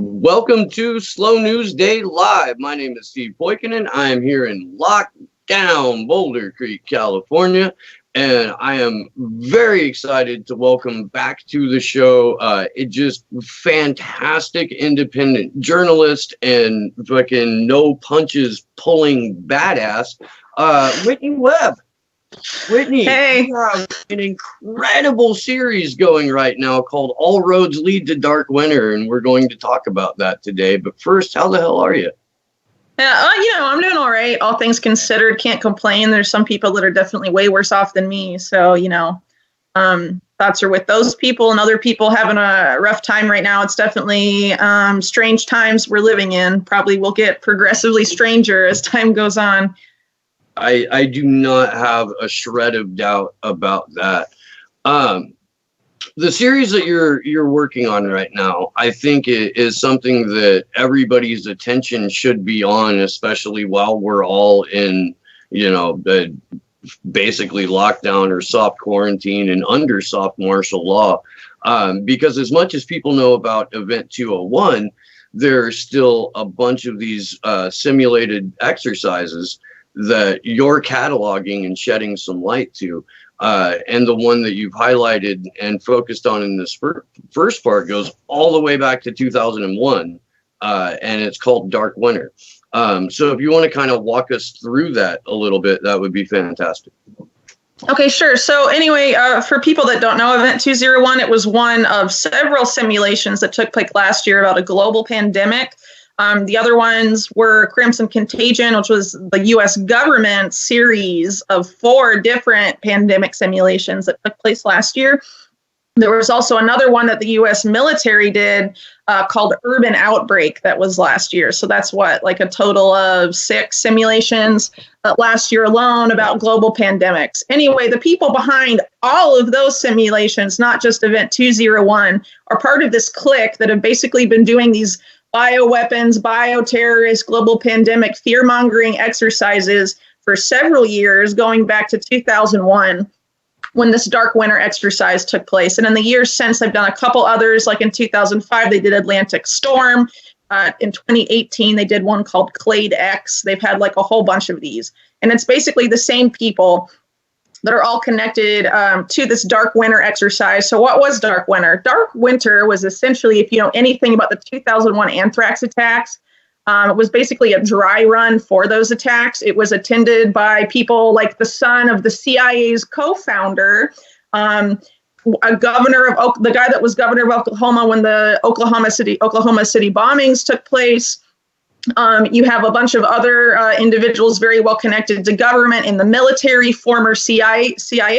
Welcome to Slow News Day Live. My name is Steve Poikinen. I am here in lockdown Boulder Creek, California, and I am very excited to welcome back to the show it just fantastic independent journalist and fucking no punches pulling badass, Whitney Webb. Whitney, hey. You have an incredible series going right now called All Roads Lead to Dark+Winter, and we're going to talk about that today. But first, how the hell are you? Yeah, I'm doing all right. All things considered, can't complain. There's some people that are definitely way worse off than me. So, thoughts are with those people, and other people having a rough time right now. It's definitely strange times we're living in. Probably will get progressively stranger as time goes on. I do not have a shred of doubt about that. The series that you're working on right now, I think it is something that everybody's attention should be on, especially while we're all in, the basically lockdown or soft quarantine and under soft martial law. Because as much as people know about Event 201, there's still a bunch of these simulated exercises that you're cataloging and shedding some light to. And the one that you've highlighted and focused on in this first part goes all the way back to 2001, and it's called Dark+Winter. So if you want to kind of walk us through that a little bit, that would be fantastic. Okay, sure. So anyway, for people that don't know, Event 201, it was one of several simulations that took place last year about a global pandemic. The other ones were Crimson+Contagion, which was the U.S. government series of 4 different pandemic simulations that took place last year. There was also another one that the U.S. military did called Urban Outbreak that was last year. So that's like a total of 6 simulations last year alone about global pandemics. Anyway, the people behind all of those simulations, not just Event 201, are part of this clique that have basically been doing these bioweapons, bioterrorist, global pandemic, fear-mongering exercises for several years, going back to 2001, when this Dark+Winter exercise took place. And in the years since, they've done a couple others, like in 2005, they did Atlantic Storm. In 2018, they did one called Clade X. They've had like a whole bunch of these. And it's basically the same people that are all connected to this Dark+Winter exercise. So what was Dark+Winter? Dark+Winter was essentially, if you know anything about the 2001 Anthrax attacks, it was basically a dry run for those attacks. It was attended by people like the son of the CIA's co-founder, a governor of the guy that was governor of Oklahoma when the Oklahoma City bombings took place. You have a bunch of other individuals very well connected to government in the military, former CIA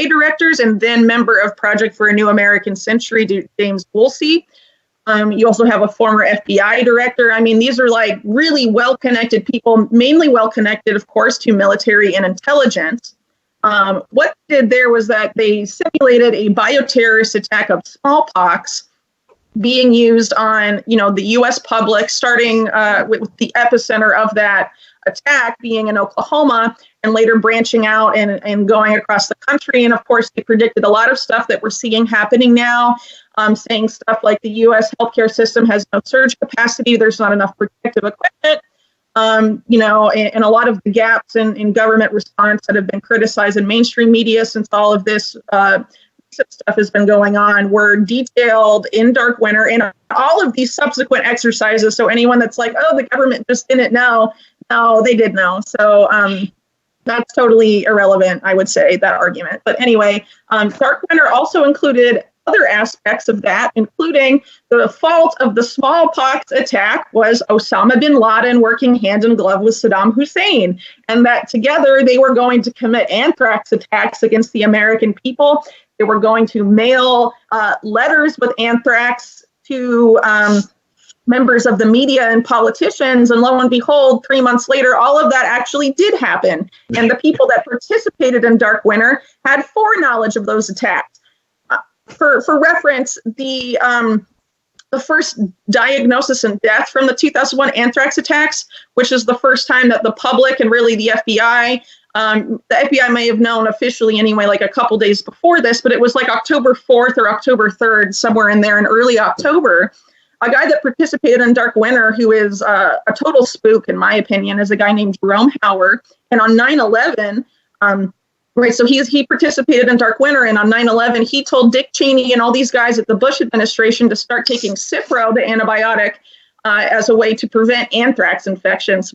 directors, and then member of Project for a New American Century, James Woolsey. You also have a former FBI director. I mean, these are like really well-connected people, mainly well-connected, of course, to military and intelligence. What they did there was that they simulated a bioterrorist attack of smallpox being used on, the U.S. public, starting with the epicenter of that attack being in Oklahoma, and later branching out and going across the country. And of course, they predicted a lot of stuff that we're seeing happening now, saying stuff like the U.S. healthcare system has no surge capacity, there's not enough protective equipment, and a lot of the gaps in government response that have been criticized in mainstream media since all of this stuff has been going on were detailed in Dark+Winter and all of these subsequent exercises. So anyone that's like, oh, the government just didn't know, no, they did know. So that's totally irrelevant, I would say, that argument. But anyway, Dark+Winter also included other aspects of that, including the fault of the smallpox attack was Osama bin Laden working hand in glove with Saddam Hussein, and that together they were going to commit anthrax attacks against the American people. They were going to mail letters with anthrax to members of the media and politicians. And lo and behold, 3 months later, all of that actually did happen. And the people that participated in Dark+Winter had foreknowledge of those attacks. For reference, the first diagnosis and death from the 2001 anthrax attacks, which is the first time that the public and really the FBI may have known officially anyway, like a couple days before this, but it was like October 4th or October 3rd, somewhere in there in early October. a guy that participated in Dark Winter, who is a total spook, in my opinion, is a guy named Jerome Hauer. And on 9/11, right, so he participated in Dark Winter, and on 9/11, he told Dick Cheney and all these guys at the Bush administration to start taking Cipro, the antibiotic, as a way to prevent anthrax infections,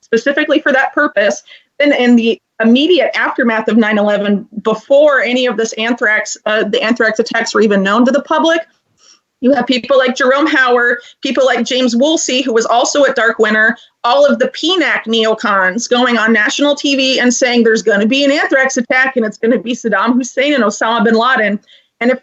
specifically for that purpose. Then in the immediate aftermath of 9/11, before any of this anthrax, the anthrax attacks were even known to the public, you have people like Jerome Hauer, people like James Woolsey, who was also at Dark Winter, all of the PNAC neocons going on national TV and saying there's going to be an anthrax attack and it's going to be Saddam Hussein and Osama bin Laden. And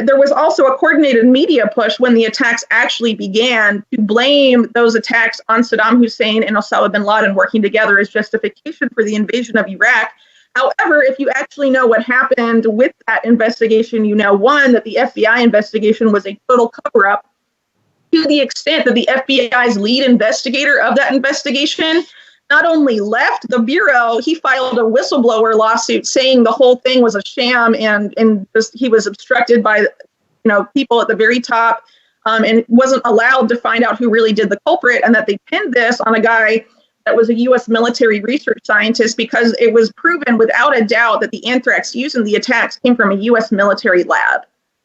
there was also a coordinated media push when the attacks actually began to blame those attacks on Saddam Hussein and Osama bin Laden working together as justification for the invasion of Iraq. However, if you actually know what happened with that investigation, you know, one, that the FBI investigation was a total cover-up, to the extent that the FBI's lead investigator of that investigation not only left the bureau, he filed a whistleblower lawsuit saying the whole thing was a sham and he was obstructed by, you know, people at the very top, and wasn't allowed to find out who really did the culprit, and that they pinned this on a guy that was a U.S. military research scientist because it was proven without a doubt that the anthrax used in the attacks came from a U.S. military lab,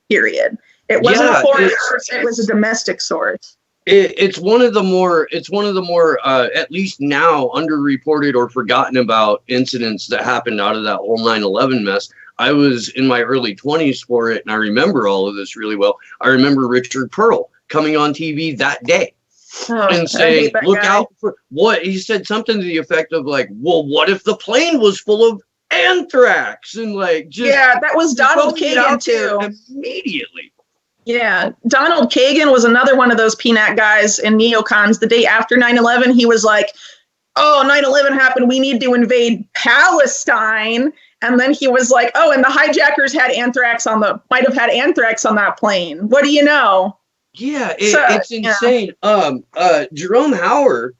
period. It wasn't a foreign source, it was a domestic source. It's one of the more, at least now, underreported or forgotten about incidents that happened out of that whole 9/11 mess. I was in my early 20s for it, and I remember all of this really well. I remember Richard Pearl coming on TV that day and saying, look out for what? He said something to the effect of like, well, what if the plane was full of anthrax? And like, just that was Donald Kagan too. Immediately. Yeah, Donald Kagan was another one of those PNAC guys and neocons. The day after 9/11, he was like, oh, 9/11 happened, we need to invade Palestine. And then he was like, oh, and the hijackers had might have had anthrax on that plane. What do you know? Yeah, it's insane. Yeah. Jerome Hauer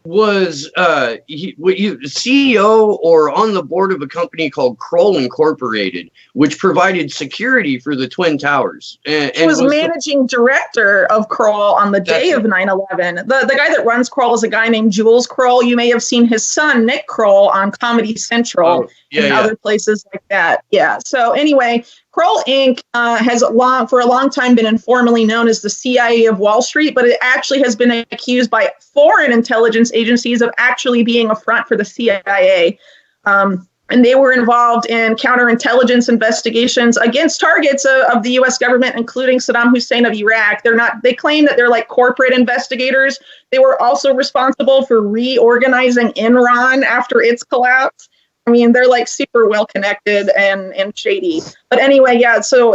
was CEO or on the board of a company called Kroll Incorporated, which provided security for the Twin Towers. And he was managing director of Kroll on the day of 9/11. The guy that runs Kroll is a guy named Jules Kroll. You may have seen his son, Nick Kroll, on Comedy Central and other places like that. Yeah. So anyway, Kroll Inc. Has for a long time been informally known as the CIA of Wall Street, but it actually has been accused by foreign intelligence agencies of actually being a front for the CIA. And they were involved in counterintelligence investigations against targets of the U.S. government, including Saddam Hussein of Iraq. They claim that they're like corporate investigators. They were also responsible for reorganizing Enron after its collapse. I mean, they're like super well connected and shady. But anyway, so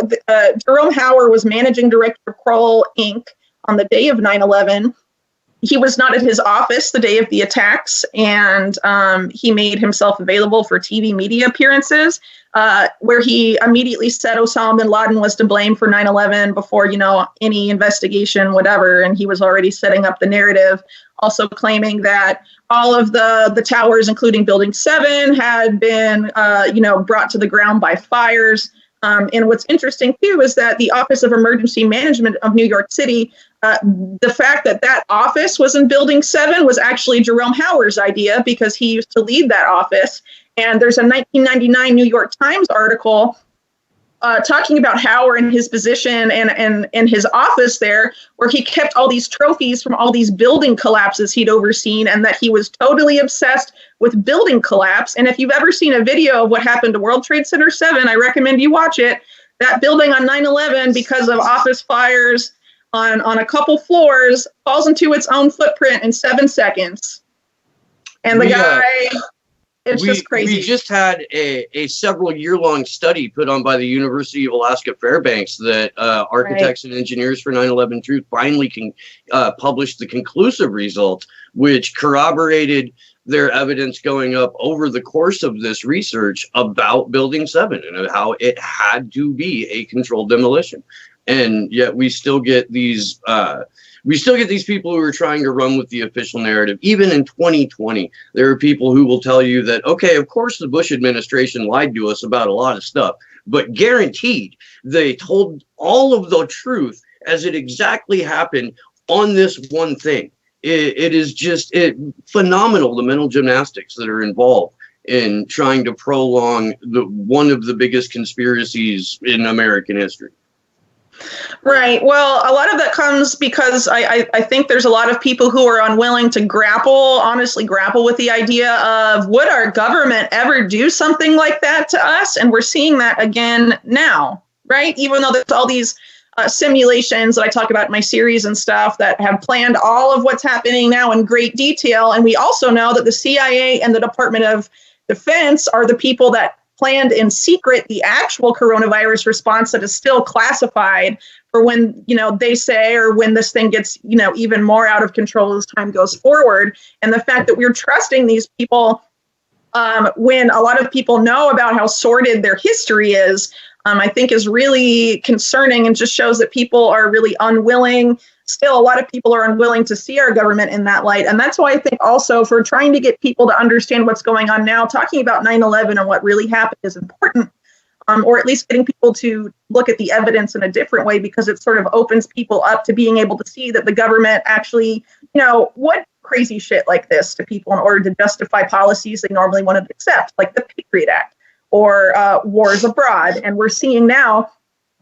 Jerome Hauer was managing director of Kroll Inc. on the day of 9/11. He was not at his office the day of the attacks, and he made himself available for TV media appearances, where he immediately said Osama bin Laden was to blame for 9/11 before, any investigation, whatever. And he was already setting up the narrative, also claiming that all of the towers, including Building 7, had been, brought to the ground by fires. And what's interesting, too, is that the Office of Emergency Management of New York City, the fact that office was in Building 7 was actually Jerome Hauer's idea, because he used to lead that office. And there's a 1999 New York Times article talking about Hauer and his position and his office there, where he kept all these trophies from all these building collapses he'd overseen, and that he was totally obsessed with building collapse. And if you've ever seen a video of what happened to World Trade Center 7, I recommend you watch it. That building on 9/11, because of office fires on a couple floors, falls into its own footprint in 7 seconds. And the guy... It's just crazy. We just had a several year-long study put on by the University of Alaska Fairbanks that architects and engineers for 9/11 Truth finally published the conclusive results, which corroborated their evidence going up over the course of this research about Building 7 and how it had to be a controlled demolition. And yet we still get these people who are trying to run with the official narrative. Even in 2020, there are people who will tell you that, okay, of course the Bush administration lied to us about a lot of stuff, but guaranteed they told all of the truth as it exactly happened on this one thing. It is just phenomenal, the mental gymnastics that are involved in trying to prolong one of the biggest conspiracies in American history. Right. Well, a lot of that comes because I think there's a lot of people who are unwilling to honestly grapple with the idea of, would our government ever do something like that to us? And we're seeing that again now, right? Even though there's all these simulations that I talk about in my series and stuff that have planned all of what's happening now in great detail. And we also know that the CIA and the Department of Defense are the people that planned in secret the actual coronavirus response that is still classified for when, they say, or when this thing gets, even more out of control as time goes forward. And the fact that we're trusting these people when a lot of people know about how sordid their history is, I think is really concerning, and just shows that people are really unwilling. Still, a lot of people are unwilling to see our government in that light. And that's why I think also, for trying to get people to understand what's going on now, talking about 9/11 and what really happened is important, or at least getting people to look at the evidence in a different way, because it sort of opens people up to being able to see that the government actually, what crazy shit like this to people in order to justify policies they normally wouldn't accept, like the Patriot Act or wars abroad. And we're seeing now,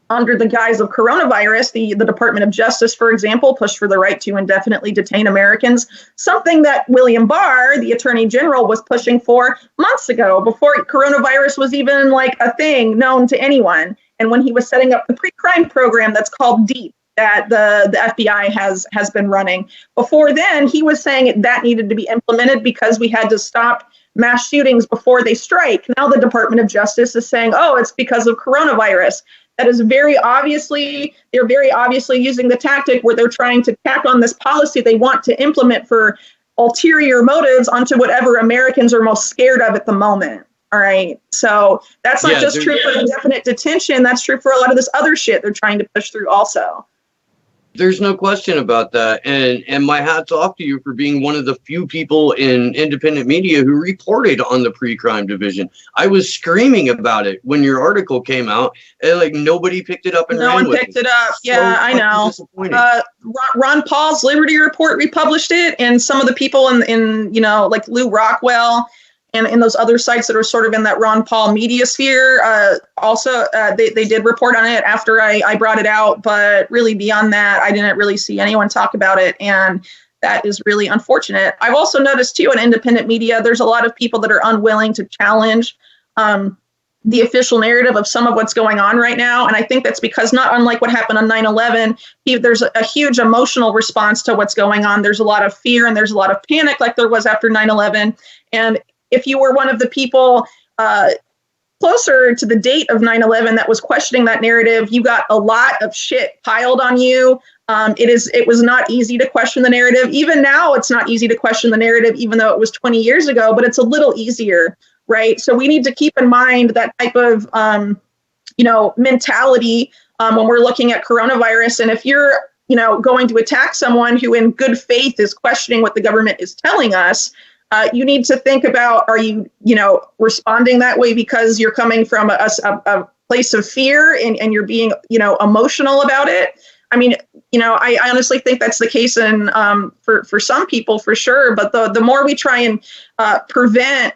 under the guise of coronavirus, the Department of Justice, for example, pushed for the right to indefinitely detain Americans, something that William Barr, the Attorney General, was pushing for months ago, before coronavirus was even like a thing known to anyone. And when he was setting up the pre-crime program that's called DEEP, that the FBI has been running. Before then, he was saying that needed to be implemented because we had to stop mass shootings before they strike. Now the Department of Justice is saying, oh, it's because of coronavirus. That is they're very obviously using the tactic where they're trying to tack on this policy they want to implement for ulterior motives onto whatever Americans are most scared of at the moment. All right. So that's not just true for indefinite detention. That's true for a lot of this other shit they're trying to push through also. There's no question about that. And my hat's off to you for being one of the few people in independent media who reported on the pre-crime division. I was screaming about it when your article came out, and like nobody picked it up and ran with it. No one picked it up. Yeah, I know. Ron Paul's Liberty Report republished it, and some of the people in like Lou Rockwell and in those other sites that are sort of in that Ron Paul media sphere, also they did report on it after I brought it out. But really beyond that, I didn't really see anyone talk about it. And that is really unfortunate. I've also noticed too in independent media, there's a lot of people that are unwilling to challenge the official narrative of some of what's going on right now. And I think that's because, not unlike what happened on 9/11, there's a huge emotional response to what's going on. There's a lot of fear and there's a lot of panic like there was after 9/11. And if you were one of the people closer to the date of 9/11 that was questioning that narrative, you got a lot of shit piled on you. It was not easy to question the narrative. Even now, it's not easy to question the narrative, even though it was 20 years ago, but it's a little easier, right? So we need to keep in mind that type of, mentality when we're looking at coronavirus. And if you're, going to attack someone who in good faith is questioning what the government is telling us, you need to think about, are you, responding that way because you're coming from a place of fear and you're being, emotional about it? I mean, I honestly think that's the case in for some people for sure. But the more we try and prevent,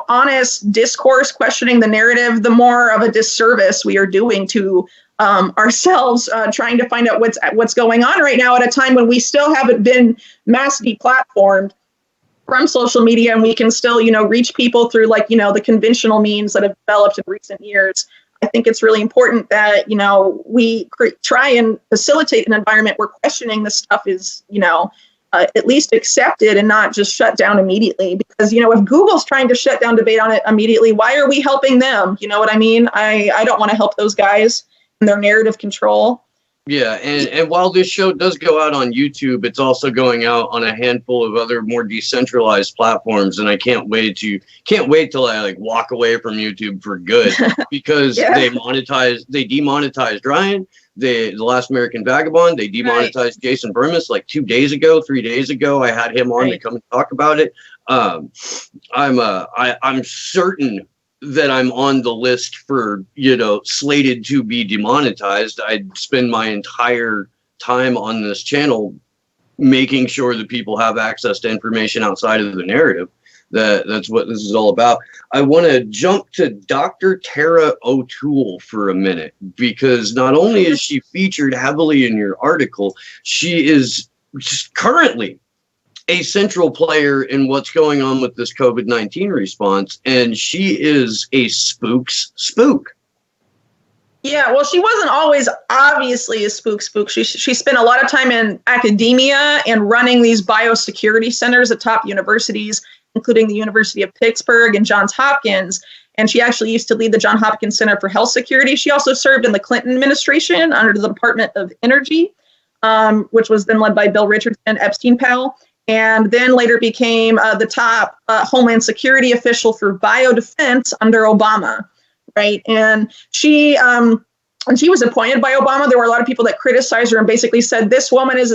honest discourse, questioning the narrative, the more of a disservice we are doing to ourselves, trying to find out what's going on right now at a time when we still haven't been mass deplatformed from social media, and we can still, reach people through the conventional means that have developed in recent years. I think it's really important that, we try and facilitate an environment where questioning this stuff is, at least accepted and not just shut down immediately. Because, if Google's trying to shut down debate on it immediately, why are we helping them? You know what I mean? I don't want to help those guys in their narrative control. Yeah, and while this show does go out on YouTube, it's also going out on a handful of other more decentralized platforms, and I can't wait till I walk away from YouTube for good, because they demonetized Ryan, the Last American Vagabond, they demonetized Jason Burmis 3 days ago. I had him on to come and talk about it. I'm certain that I'm on the list for, slated to be demonetized. I'd spend my entire time on this channel making sure that people have access to information outside of the narrative. That's what this is all about. I want to jump to Dr. Tara O'Toole for a minute, because not only is she featured heavily in your article, she is currently a central player in what's going on with this COVID-19 response, and she is a spook's spook. Yeah, well, she wasn't always obviously a spook. She spent a lot of time in academia and running these biosecurity centers at top universities, including the University of Pittsburgh and Johns Hopkins. And she actually used to lead the Johns Hopkins Center for Health Security. She also served in the Clinton administration under the Department of Energy, which was then led by Bill Richardson, Epstein pal, and then later became the top Homeland Security official for biodefense under Obama, right? And when she was appointed by Obama, there were a lot of people that criticized her and basically said this woman is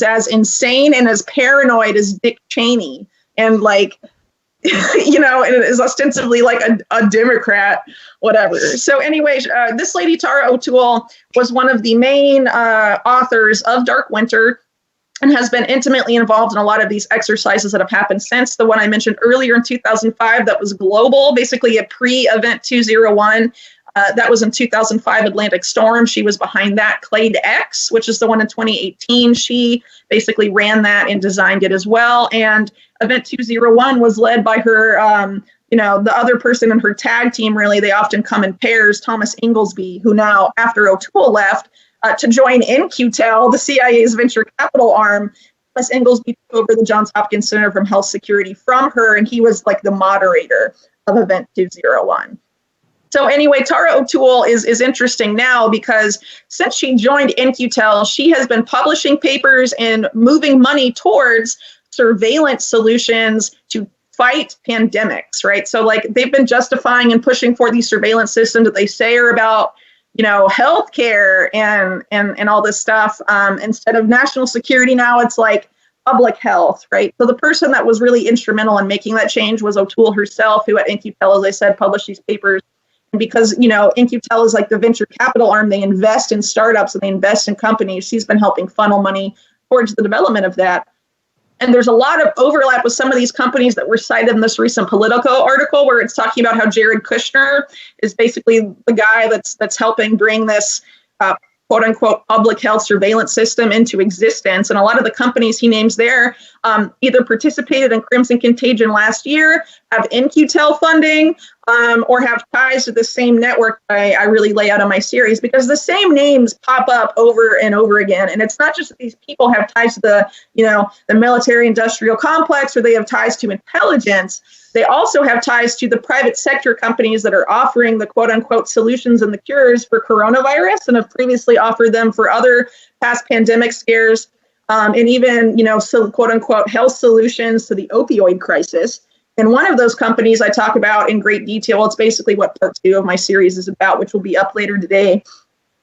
as insane and as paranoid as Dick Cheney, and like, and is ostensibly like a Democrat, whatever. So anyway, this lady, Tara O'Toole, was one of the main authors of Dark+Winter, and has been intimately involved in a lot of these exercises that have happened since. The one I mentioned earlier in 2005, that was global, basically a pre-event 201. That was in 2005 Atlantic Storm. She was behind that. Clade X, which is the one in 2018. She basically ran that and designed it as well. And Event 201 was led by her, the other person in her tag team, really. They often come in pairs, Thomas Inglesby, who now, after O'Toole left, to join In-Q-Tel, the CIA's venture capital arm. Thomas Inglesby took over the Johns Hopkins Center for Health Security from her, and he was like the moderator of Event 201. So anyway, Tara O'Toole is interesting now because since she joined In-Q-Tel, she has been publishing papers and moving money towards surveillance solutions to fight pandemics, right? So like they've been justifying and pushing for these surveillance systems that they say are about healthcare and all this stuff. Instead of national security, now it's like public health, right? So the person that was really instrumental in making that change was O'Toole herself, who at In-Q-Tel, as I said, published these papers. And because, In-Q-Tel is like the venture capital arm, they invest in startups and they invest in companies. She's been helping funnel money towards the development of that. And there's a lot of overlap with some of these companies that were cited in this recent Politico article, where it's talking about how Jared Kushner is basically the guy that's helping bring this quote unquote public health surveillance system into existence. And a lot of the companies he names there either participated in Crimson+Contagion last year, have In-Q-Tel funding, or have ties to the same network I really lay out in my series, because the same names pop up over and over again. And it's not just that these people have ties to the military industrial complex, or they have ties to intelligence. They also have ties to the private sector companies that are offering the quote unquote solutions and the cures for coronavirus, and have previously offered them for other past pandemic scares, and even, so quote unquote health solutions to the opioid crisis. And one of those companies I talk about in great detail, it's basically what part 2 of my series is about, which will be up later today.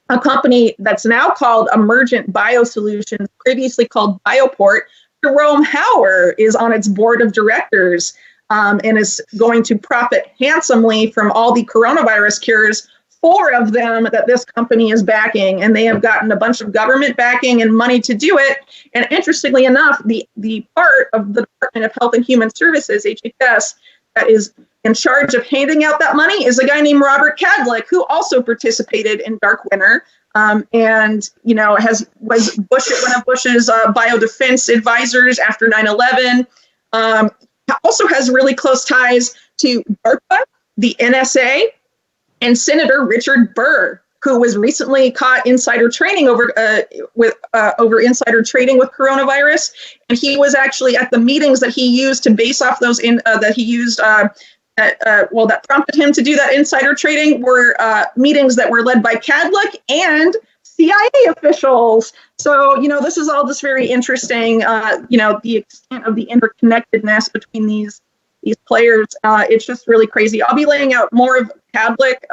A company that's now called Emergent Bio Solutions, previously called Bioport. Jerome Hauer is on its board of directors, and is going to profit handsomely from all the coronavirus cures, 4 of them that this company is backing, and they have gotten a bunch of government backing and money to do it. And interestingly enough, the part of the Department of Health and Human Services, HHS, that is in charge of handing out that money is a guy named Robert Kadlec, who also participated in Dark+Winter, and was one of Bush's biodefense advisors after 9/11. Also has really close ties to DARPA, the NSA, and Senator Richard Burr, who was recently caught insider trading over insider trading with coronavirus, and he was actually at the meetings that he used to base off those that prompted him to do that insider trading were meetings that were led by Kadlec and CIA officials. So, this is all just very interesting, the extent of the interconnectedness between these players. It's just really crazy. I'll be laying out more of Kadlec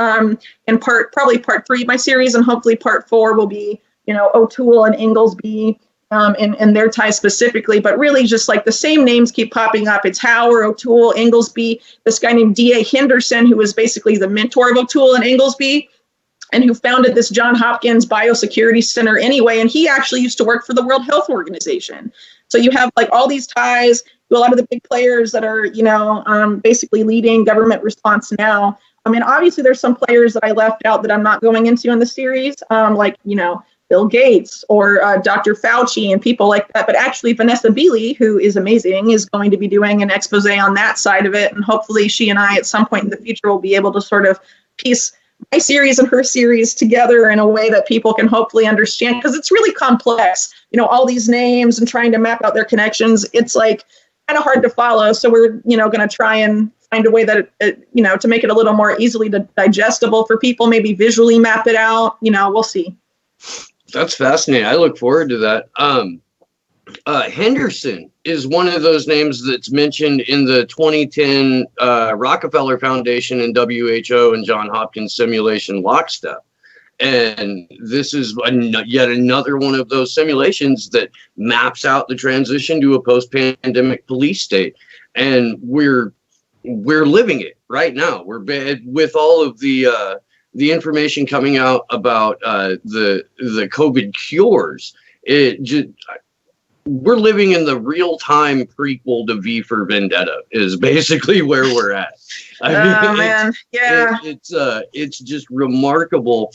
in probably part 3 of my series, and hopefully part 4 will be, O'Toole and Inglesby and their ties specifically, but really just like the same names keep popping up. It's Hauer, O'Toole, Inglesby, this guy named D.A. Henderson, who was basically the mentor of O'Toole and Inglesby, and who founded this Johns Hopkins Biosecurity Center anyway. And he actually used to work for the World Health Organization. So you have like all these ties to a lot of the big players that are, basically leading government response now. I mean, obviously there's some players that I left out that I'm not going into in the series, Bill Gates or Dr. Fauci and people like that. But actually Vanessa Beeley, who is amazing, is going to be doing an expose on that side of it. And hopefully she and I at some point in the future will be able to sort of piece my series and her series together in a way that people can hopefully understand, because it's really complex, all these names and trying to map out their connections. It's like kind of hard to follow. So we're, going to try and find a way that, to make it a little more easily digestible for people, maybe visually map it out. We'll see. That's fascinating. I look forward to that. Henderson is one of those names that's mentioned in the 2010 Rockefeller Foundation and WHO and Johns Hopkins simulation lockstep. And this is yet another one of those simulations that maps out the transition to a post-pandemic police state. And we're living it right now. We're with all of the information coming out about the COVID cures. We're living in the real-time prequel to V for Vendetta is basically where we're at. Man. Yeah. It's just remarkable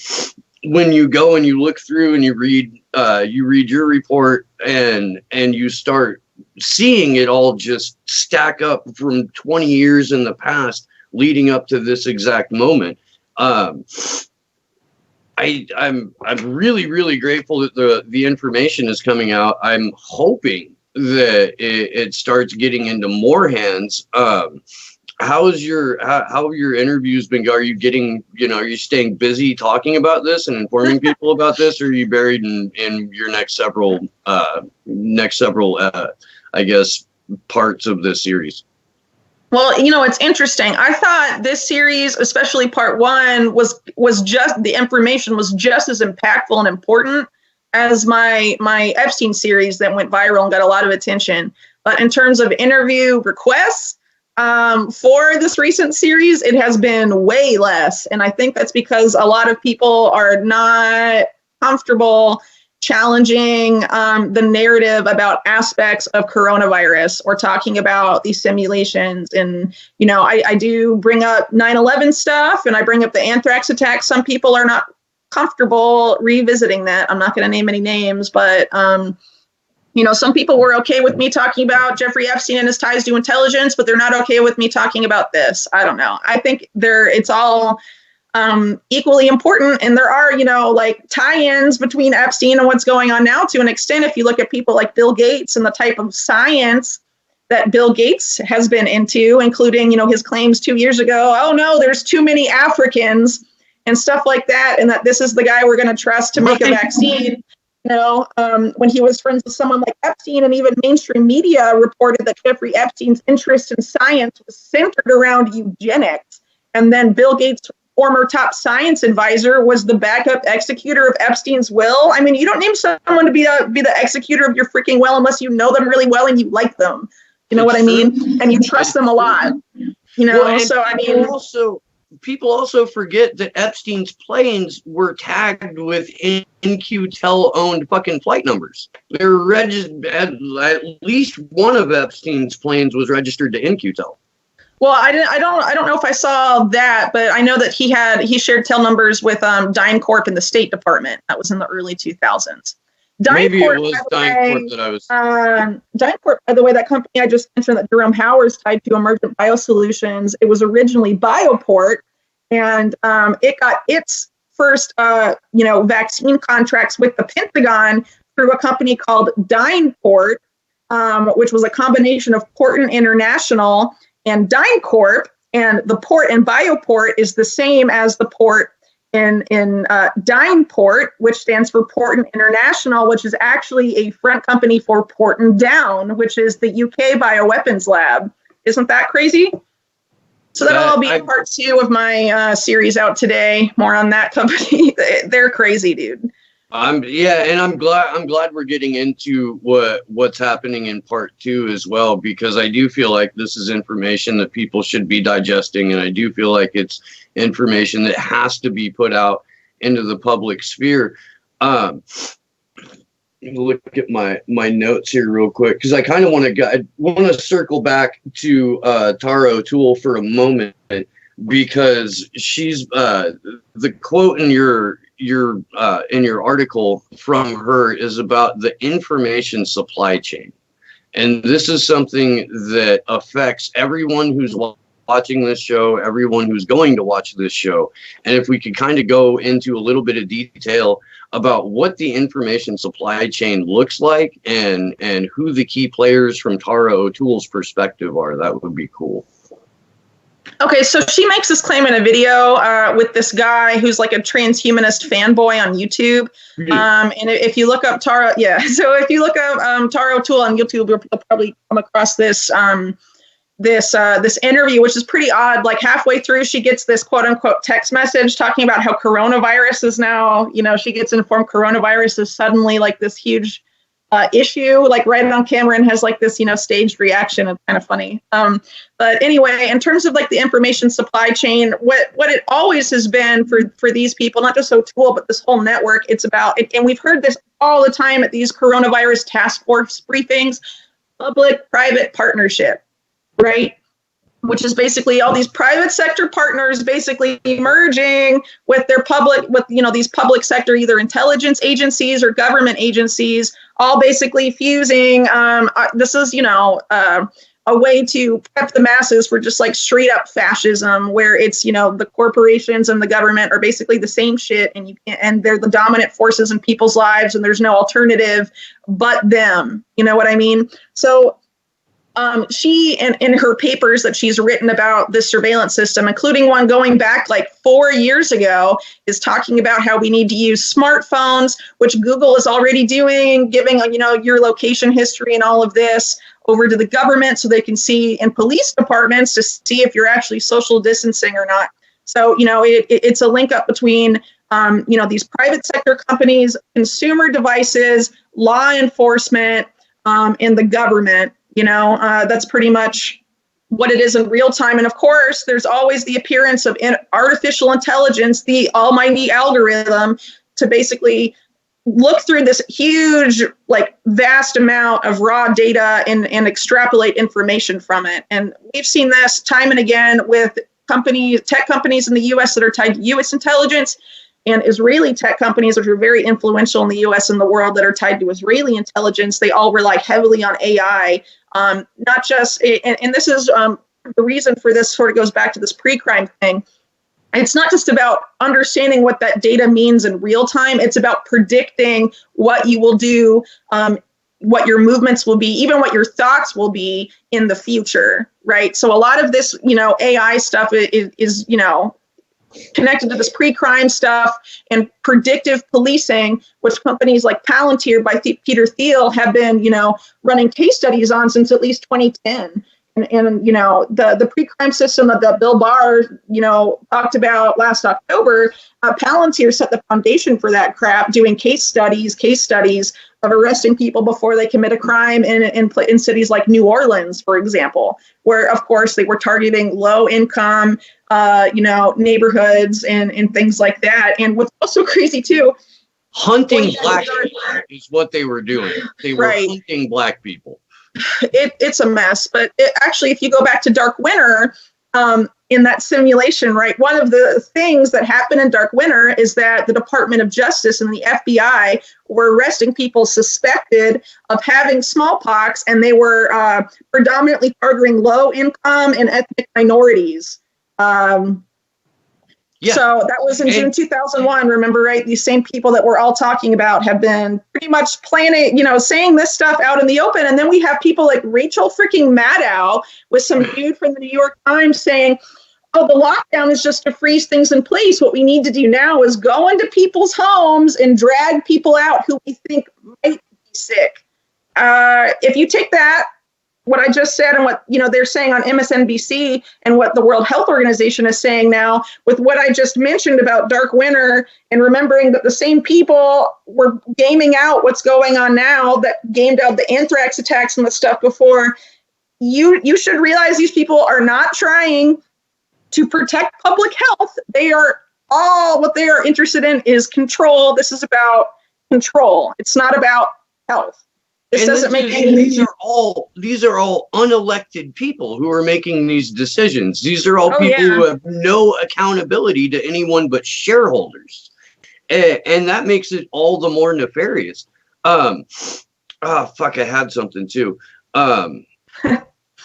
when you go and you look through and you read your report and you start seeing it all just stack up from 20 years in the past leading up to this exact moment. I'm really, really grateful that the information is coming out. I'm hoping that it starts getting into more hands. How have your interviews been? Are you getting, are you staying busy talking about this and informing people about this, or are you buried in your next several, I guess, parts of this series? Well, it's interesting. I thought this series, especially part one, was just, the information was just as impactful and important as my Epstein series that went viral and got a lot of attention. But in terms of interview requests for this recent series, it has been way less. And I think that's because a lot of people are not comfortable challenging the narrative about aspects of coronavirus or talking about these simulations. And, I do bring up 9/11 stuff and I bring up the Anthrax attack. Some people are not comfortable revisiting that. I'm not going to name any names, but, some people were okay with me talking about Jeffrey Epstein and his ties to intelligence, but they're not okay with me talking about this. I don't know. I think it's all equally important. And there are, tie-ins between Epstein and what's going on now to an extent. If you look at people like Bill Gates and the type of science that Bill Gates has been into, including, his claims 2 years ago, oh no, there's too many Africans and stuff like that. And that this is the guy we're going to trust to make a vaccine. When he was friends with someone like Epstein, and even mainstream media reported that Jeffrey Epstein's interest in science was centered around eugenics. And then Bill Gates' former top science advisor was the backup executor of Epstein's will. I mean, you don't name someone to be the executor of your freaking will unless you know them really well and you like them. You know what I mean? And you trust them a lot. Also, people also forget that Epstein's planes were tagged with In-Q-Tel-owned fucking flight numbers. They're registered. At least one of Epstein's planes was registered to In-Q-Tel. Well, I don't know if I saw that, but I know that he shared tail numbers with DynCorp in the State Department. That was in the early 2000s. Maybe it was DynCorp that I was. DynCorp, by the way, that company I just mentioned that Jerome Hauer is tied to, Emergent Bio Solutions. It was originally Bioport, and it got its first, vaccine contracts with the Pentagon through a company called DynPort, which was a combination of Porton International and DynCorp, and the port in Bioport is the same as the port in DynPort, which stands for Porton International, which is actually a front company for Porton Down, which is the UK bioweapons lab. Isn't that crazy? So that'll all be part 2 of my series out today. More on that company. They're crazy, dude. And I'm glad we're getting into what's happening in part 2 as well, because I do feel like this is information that people should be digesting, and I do feel like it's information that has to be put out into the public sphere. Look at my notes here real quick, because I kind of want to circle back to Tara O'Toole for a moment, because she's the quote in your article from her is about the information supply chain, and this is something that affects everyone who's watching this show, everyone who's going to watch this show. And if we could kind of go into a little bit of detail about what the information supply chain looks like and who the key players from Tara O'Toole's perspective are, that would be cool. Okay, so she makes this claim in a video with this guy who's like a transhumanist fanboy on YouTube. And if you look up Tara, so if you look up Tara O'Toole on YouTube, you'll probably come across this this interview, which is pretty odd. Like halfway through, she gets this quote unquote text message talking about how coronavirus is now, she gets informed coronavirus is suddenly like this huge issue, like right on camera, and has like this, staged reaction. It's kind of funny. But anyway, in terms of like the information supply chain, what it always has been for these people, not just O'Toole, but this whole network, it's about, and we've heard this all the time at these coronavirus task force briefings, public-private partnership, right? Which is basically all these private sector partners basically merging with their these public sector, either intelligence agencies or government agencies, all basically fusing. This is, a way to prep the masses for just like straight up fascism, where it's, the corporations and the government are basically the same shit, and they're the dominant forces in people's lives, and there's no alternative but them. You know what I mean? So she, in her papers that she's written about this surveillance system, including one going back like 4 years ago, is talking about how we need to use smartphones, which Google is already doing, giving, your location history and all of this over to the government so they can see in police departments to see if you're actually social distancing or not. So, it's a link up between, these private sector companies, consumer devices, law enforcement, and the government. That's pretty much what it is in real time. And of course, there's always the appearance of artificial intelligence, the almighty algorithm, to basically look through this huge, vast amount of raw data and extrapolate information from it. And we've seen this time and again with tech companies in the U.S. that are tied to U.S. intelligence, and Israeli tech companies, which are very influential in the U.S. and the world, that are tied to Israeli intelligence. They all rely heavily on AI. Not just, and this is the reason for this sort of goes back to this pre-crime thing. It's not just about understanding what that data means in real time. It's about predicting what you will do, what your movements will be, even what your thoughts will be in the future, right? So a lot of this, AI stuff is connected to this pre-crime stuff and predictive policing, which companies like Palantir by Peter Thiel have been, running case studies on since at least 2010. And the pre-crime system that Bill Barr, talked about last October, Palantir set the foundation for that crap, doing case studies of arresting people before they commit a crime in cities like New Orleans, for example, where, of course, they were targeting low-income, neighborhoods and things like that. And what's also crazy, too, hunting black people is what they were doing. They were hunting black people. It's a mess. But actually, if you go back to Dark Winter, in that simulation, right, one of the things that happened in Dark Winter is that the Department of Justice and the FBI were arresting people suspected of having smallpox, and they were predominantly targeting low income and ethnic minorities. So that was in June 2001. Remember, right? These same people that we're all talking about have been pretty much planning, saying this stuff out in the open. And then we have people like Rachel freaking Maddow with some dude from the New York Times saying, oh, the lockdown is just to freeze things in place. What we need to do now is go into people's homes and drag people out who we think might be sick. If you take that what I just said and what, they're saying on MSNBC and what the World Health Organization is saying now with what I just mentioned about Dark Winter, and remembering that the same people were gaming out what's going on now that gamed out the anthrax attacks and the stuff before, you should realize these people are not trying to protect public health. What they are interested in is control. This is about control. It's not about health. This doesn't make any sense. These are all unelected people who are making these decisions. These are all people who have no accountability to anyone but shareholders. And that makes it all the more nefarious. I had something too.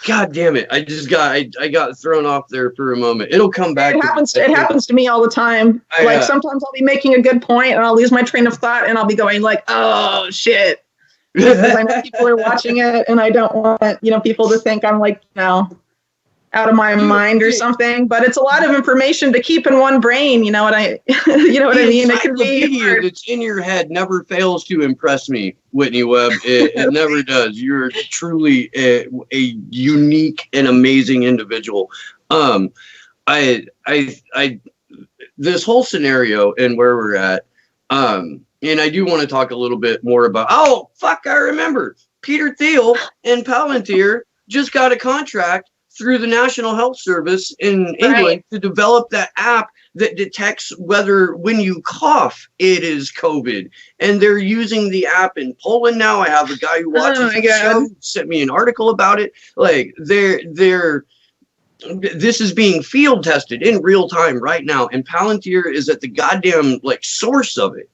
God damn it. I got thrown off there for a moment. It'll come back. It happens to me all the time. Sometimes I'll be making a good point and I'll lose my train of thought and I'll be going like, oh shit. Because I know people are watching it and I don't want, people to think I'm like, out of my mind or something. But it's a lot of information to keep in one brain. You know what I mean? It can be hard. That's in your head never fails to impress me, Whitney Webb. It never does. You're truly a unique and amazing individual. This whole scenario and where we're at, and I do want to talk a little bit more about, I remember. Peter Thiel and Palantir just got a contract through the National Health Service in England to develop that app that detects whether when you cough, it is COVID. And they're using the app in Poland now. I have a guy who watches the show, sent me an article about it. Like this is being field tested in real time right now. And Palantir is at the goddamn source of it.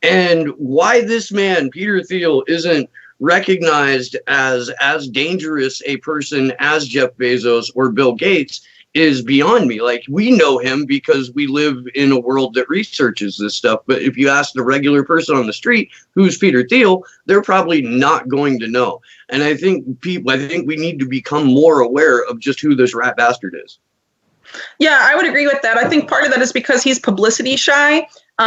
And why this man, Peter Thiel, isn't recognized as dangerous a person as Jeff Bezos or Bill Gates is beyond me. We know him because we live in a world that researches this stuff. But if you ask the regular person on the street, who's Peter Thiel, they're probably not going to know. And I think we need to become more aware of just who this rat bastard is. Yeah, I would agree with that. I think part of that is because he's publicity shy. He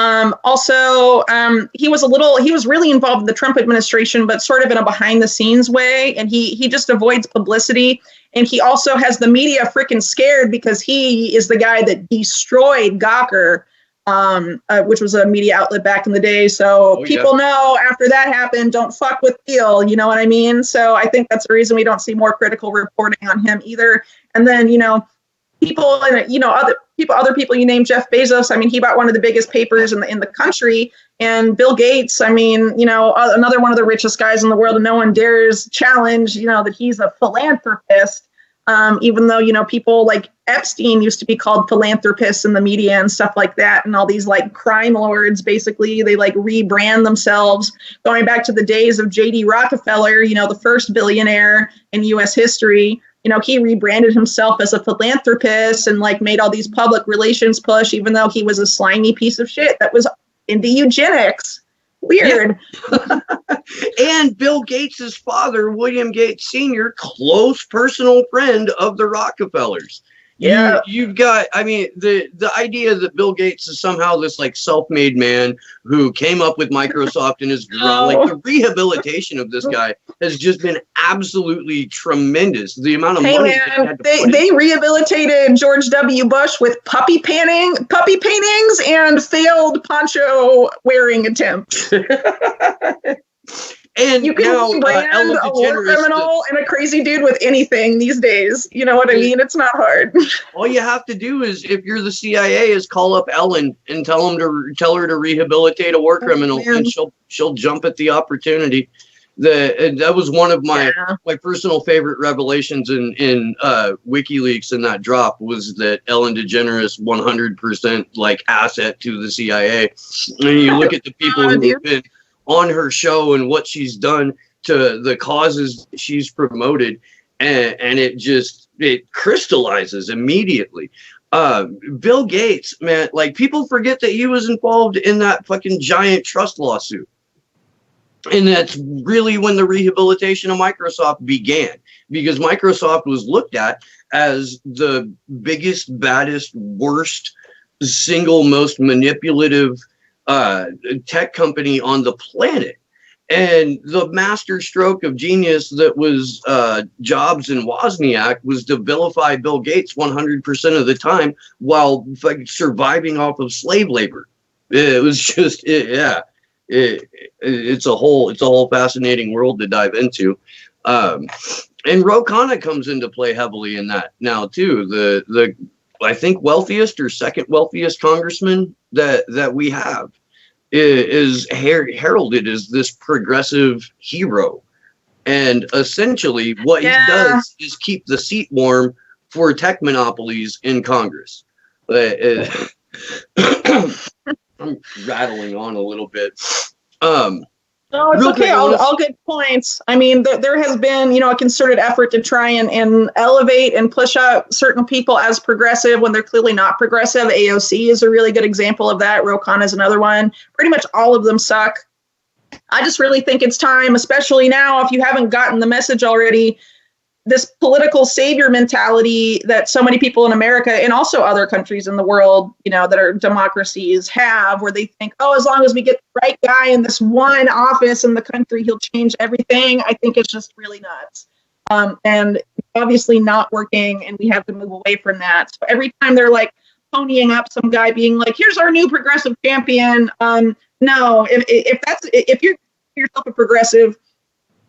was really involved in the Trump administration, but sort of in a behind the scenes way. And he just avoids publicity. And he also has the media freaking scared because he is the guy that destroyed Gawker, which was a media outlet back in the day. So people know after that happened, don't fuck with Thiel. You know what I mean? So I think that's the reason we don't see more critical reporting on him either. And then, people and other people you name, Jeff Bezos. I mean, he bought one of the biggest papers in the country, and Bill Gates. I mean, another one of the richest guys in the world, and no one dares challenge, that he's a philanthropist. Even though people like Epstein used to be called philanthropists in the media and stuff like that, and all these crime lords, basically they rebrand themselves, going back to the days of J.D. Rockefeller, the first billionaire in U.S. history. He rebranded himself as a philanthropist and made all these public relations push, even though he was a slimy piece of shit that was into eugenics. Weird. Yeah. And Bill Gates' father, William Gates Sr., close personal friend of the Rockefellers. Yeah, you've got, the idea that Bill Gates is somehow this self-made man who came up with Microsoft in his garage. The rehabilitation of this guy has just been absolutely tremendous. The amount of money they rehabilitated George W. Bush with puppy paintings and failed poncho wearing attempts. And you can brand a war criminal and a crazy dude with anything these days. You know what I mean? It's not hard. All you have to do is, if you're the CIA, is call up Ellen and tell her to rehabilitate a war criminal, and she'll jump at the opportunity. That was one of my personal favorite revelations in WikiLeaks in that drop, was that Ellen DeGeneres 100% asset to the CIA. And you look at the people who have been on her show and what she's done to the causes she's promoted, and it crystallizes immediately. Bill Gates, man, people forget that he was involved in that fucking giant trust lawsuit. And that's really when the rehabilitation of Microsoft began, because Microsoft was looked at as the biggest, baddest, worst, single most manipulative tech company on the planet. And the master stroke of genius that was Jobs and Wozniak was to vilify Bill Gates 100% of the time while surviving off of slave labor. It was just, it's a whole fascinating world to dive into. And Ro Khanna comes into play heavily in that now too. The I think wealthiest or second wealthiest congressman that we have is heralded as this progressive hero. And essentially what he does is keep the seat warm for tech monopolies in Congress. I'm rattling on a little bit. No, it's okay. All good points. I mean, there has been, a concerted effort to try and elevate and push up certain people as progressive when they're clearly not progressive. AOC is a really good example of that. Ro Khanna is another one. Pretty much all of them suck. I just really think it's time, especially now, if you haven't gotten the message already, this political savior mentality that so many people in America and also other countries in the world, that are democracies have, where they think, as long as we get the right guy in this one office in the country, he'll change everything. I think it's just really nuts. And obviously not working, and we have to move away from that. So every time they're like ponying up some guy being like, here's our new progressive champion. No, if you're yourself a progressive,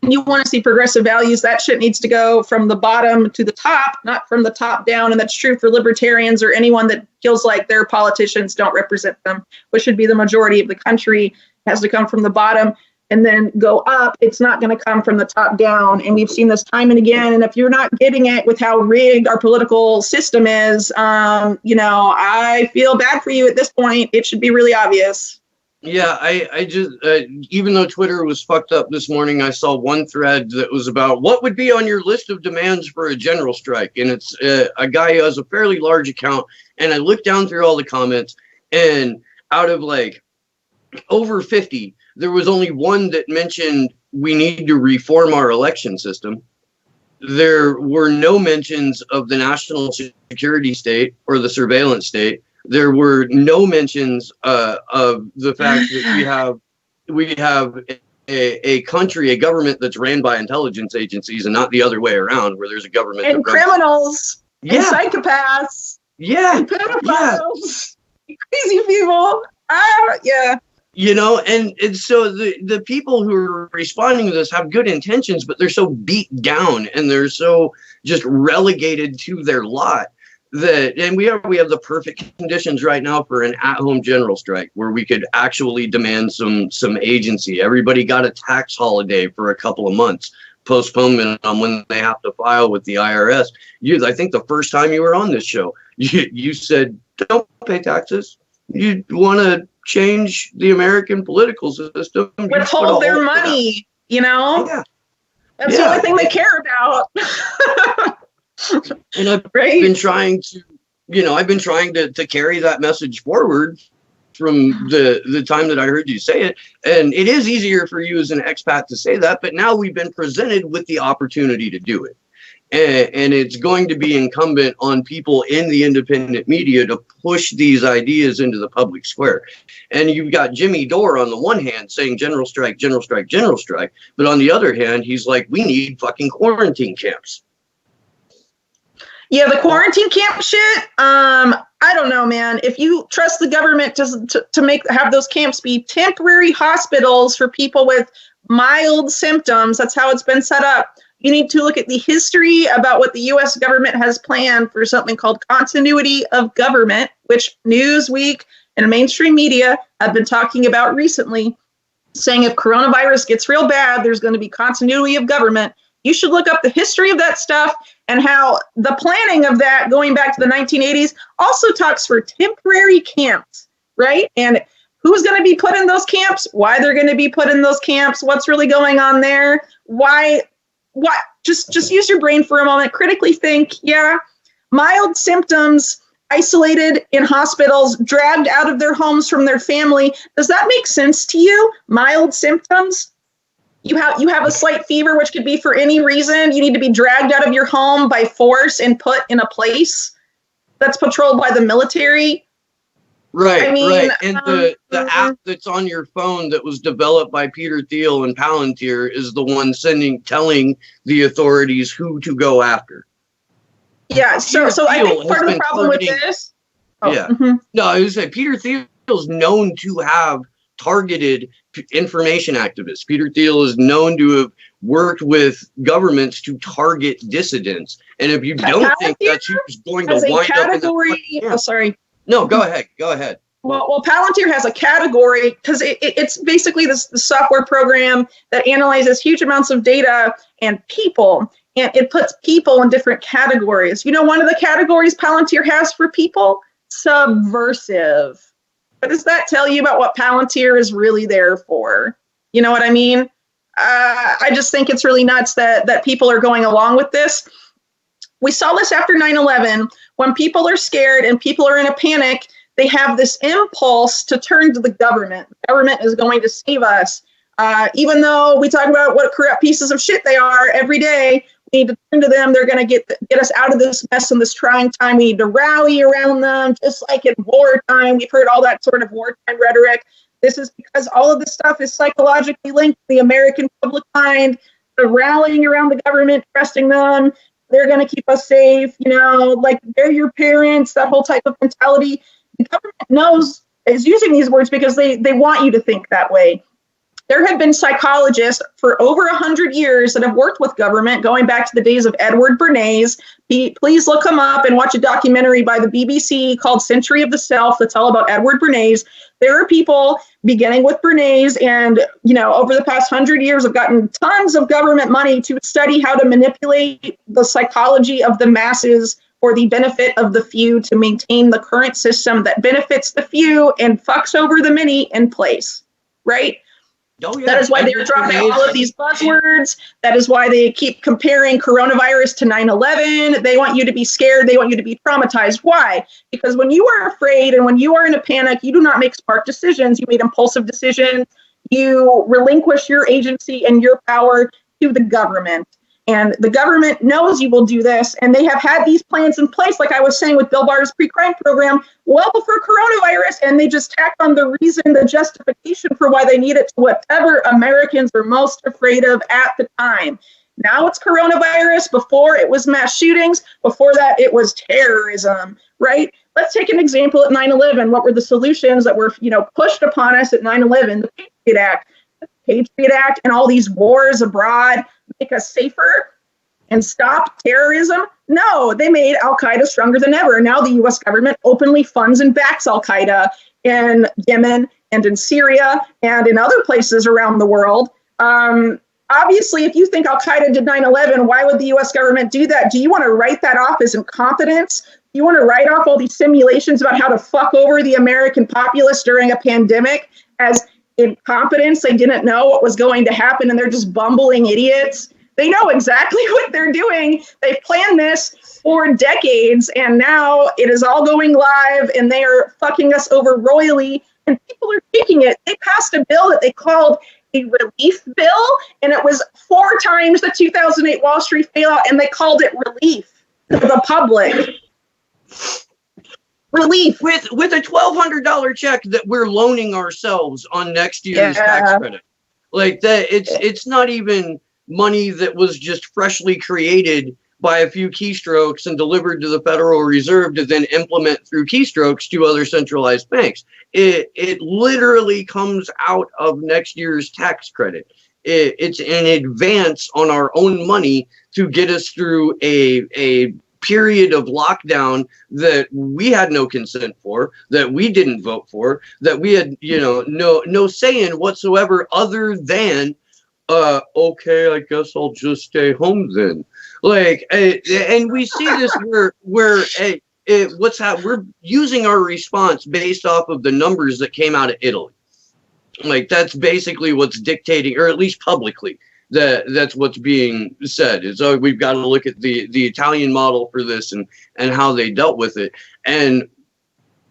you want to see progressive values, that shit needs to go from the bottom to the top, not from the top down. And that's true for libertarians or anyone that feels like their politicians don't represent them, which should be the majority of the country. It has to come from the bottom and then go up. It's not going to come from the top down. And we've seen this time and again. And if you're not getting it with how rigged our political system is, I feel bad for you at this point. It should be really obvious. Yeah, I just, even though Twitter was fucked up this morning, I saw one thread that was about what would be on your list of demands for a general strike. And it's a guy who has a fairly large account. And I looked down through all the comments, and out of over 50, there was only one that mentioned we need to reform our election system. There were no mentions of the national security state or the surveillance state. There were no mentions of the fact that we have a country, a government that's ran by intelligence agencies and not the other way around, where there's a government and criminals and psychopaths, and pedophiles, crazy people. And so the people who are responding to this have good intentions, but they're so beat down and they're so just relegated to their lot. And we have the perfect conditions right now for an at-home general strike where we could actually demand some agency. Everybody got a tax holiday for a couple of months, postponement on when they have to file with the IRS. I think the first time you were on this show, you said, don't pay taxes. You want to change the American political system. Withhold their money, Yeah. That's the only thing they care about. And I've been trying to carry that message forward from the time that I heard you say it. And it is easier for you as an expat to say that, but now we've been presented with the opportunity to do it. And it's going to be incumbent on people in the independent media to push these ideas into the public square. And you've got Jimmy Dore on the one hand saying general strike, general strike, general strike. But on the other hand, he's like, we need fucking quarantine camps. Yeah, the quarantine camp shit. I don't know, man. If you trust the government to have those camps be temporary hospitals for people with mild symptoms, that's how it's been set up. You need to look at the history about what the U.S. government has planned for something called continuity of government, which Newsweek and mainstream media have been talking about recently, saying if coronavirus gets real bad, there's going to be continuity of government. You should look up the history of that stuff and how the planning of that going back to the 1980s also talks for temporary camps, right? And who's going to be put in those camps, why they're going to be put in those camps, what's really going on there, why, just use your brain for a moment, critically think, mild symptoms, isolated in hospitals, dragged out of their homes from their family. Does that make sense to you? Mild symptoms? You have a slight fever, which could be for any reason. You need to be dragged out of your home by force and put in a place that's patrolled by the military. Right, I mean, right. And the app that's on your phone that was developed by Peter Thiel and Palantir is the one telling the authorities who to go after. Yeah, so I think part of the problem with this. No, I was saying Peter Thiel is known to have targeted information activists. Peter Thiel is known to have worked with governments to target dissidents. And if you don't think that's who's going to wind up in the sorry. No, go ahead. Well, Palantir has a category because it's basically the software program that analyzes huge amounts of data and people, and it puts people in different categories. You know, one of the categories Palantir has for people? Subversive. What does that tell you about what Palantir is really there for? You know what I mean? I just think it's really nuts that people are going along with this. We saw this after 9/11. When people are scared and people are in a panic, they have this impulse to turn to the government. The government is going to save us. Even though we talk about what corrupt pieces of shit they are every day, we need to turn to them. They're going to get us out of this mess in this trying time. We need to rally around them, just like in wartime. We've heard all that sort of wartime rhetoric. This is because all of this stuff is psychologically linked to the American public mind. The rallying around the government, trusting them. They're going to keep us safe, you know, like they're your parents, that whole type of mentality. The government is using these words because they want you to think that way. There have been psychologists for over 100 years that have worked with government, going back to the days of Edward Bernays. Please look him up and watch a documentary by the BBC called Century of the Self that's all about Edward Bernays. There are people, beginning with Bernays, and over the past 100 years have gotten tons of government money to study how to manipulate the psychology of the masses for the benefit of the few to maintain the current system that benefits the few and fucks over the many in place, right? Oh, yeah. That is why they're dropping all of these buzzwords. That is why they keep comparing coronavirus to 9/11. They want you to be scared. They want you to be traumatized. Why? Because when you are afraid and when you are in a panic, you do not make smart decisions. You make impulsive decisions. You relinquish your agency and your power to the government. And the government knows you will do this, and they have had these plans in place, like I was saying with Bill Barr's pre-crime program, well before coronavirus, and they just tacked on the reason, the justification for why they need it to whatever Americans are most afraid of at the time. Now it's coronavirus. Before it was mass shootings. Before that, it was terrorism, right? Let's take an example at 9/11. What were the solutions that were, pushed upon us at 9/11? The Patriot Act. The Patriot Act and all these wars abroad make us safer and stop terrorism? No, they made Al-Qaeda stronger than ever. Now the U.S. government openly funds and backs Al-Qaeda in Yemen and in Syria and in other places around the world. Obviously, if you think Al-Qaeda did 9/11, why would the U.S. government do that? Do you want to write that off as incompetence? Do you want to write off all these simulations about how to fuck over the American populace during a pandemic as incompetence? They didn't know what was going to happen and they're just bumbling idiots. They know exactly what they're doing. They've planned this for decades and now it is all going live and they are fucking us over royally and people are taking it. They passed a bill that they called a relief bill and it was 4 times the 2008 Wall Street bailout and they called it relief to the public. Relief with a $1,200 check that we're loaning ourselves on next year's tax credit. Like that, it's not even money that was just freshly created by a few keystrokes and delivered to the Federal Reserve to then implement through keystrokes to other centralized banks. It literally comes out of next year's tax credit. It's an advance on our own money to get us through a period of lockdown that we had no consent for, that we didn't vote for, that we had, no say in whatsoever other than, okay, I guess I'll just stay home then. Like, and we see this where we're using our response based off of the numbers that came out of Italy. Like, that's basically what's dictating, or at least publicly, that's what's being said. Is we've got to look at the Italian model for this and how they dealt with it. And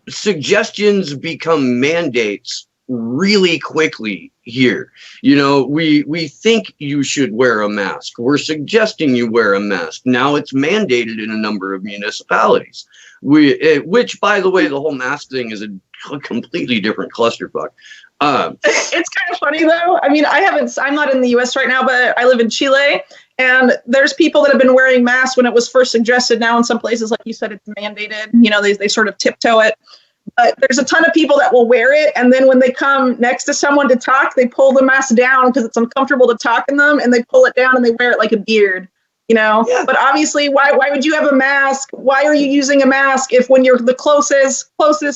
suggestions become mandates really quickly here. We think you should wear a mask. We're suggesting you wear a mask. Now it's mandated in a number of municipalities. Which, by the way, the whole mask thing is a completely different clusterfuck. It's kind of funny though. I mean, I'm not in the US right now, but I live in Chile, and there's people that have been wearing masks when it was first suggested. Now in some places, like you said, it's mandated. They sort of tiptoe it. But there's a ton of people that will wear it, and then when they come next to someone to talk, they pull the mask down because it's uncomfortable to talk in them, and they pull it down and they wear it like a beard. Yeah. But obviously, why would you have a mask? Why are you using a mask if when you're the closest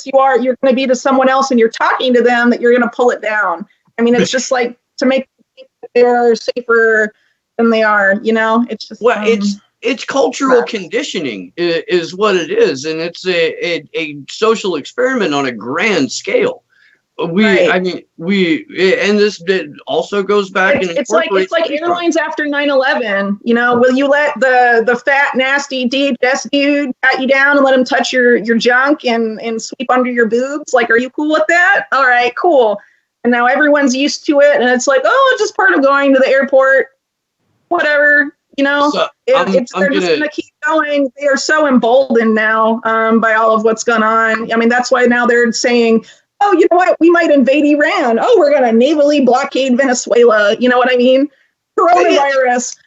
you are, you're going to be to someone else and you're talking to them, that you're going to pull it down? I mean, it's just like to make them think that they're safer than they are, It's just... Well, it's cultural conditioning is what it is. And it's a social experiment on a grand scale. And this also goes back. It's like airlines after 9/11. Will you let the fat, nasty DHS dude pat you down and let him touch your junk and sweep under your boobs? Like, are you cool with that? All right, cool. And now everyone's used to it, and it's like, oh, it's just part of going to the airport. Whatever. So they're just going to keep going. They are so emboldened now by all of what's gone on. I mean, that's why now they're saying, oh, you know what? We might invade Iran. Oh, we're going to navally blockade Venezuela. You know what I mean? Coronavirus.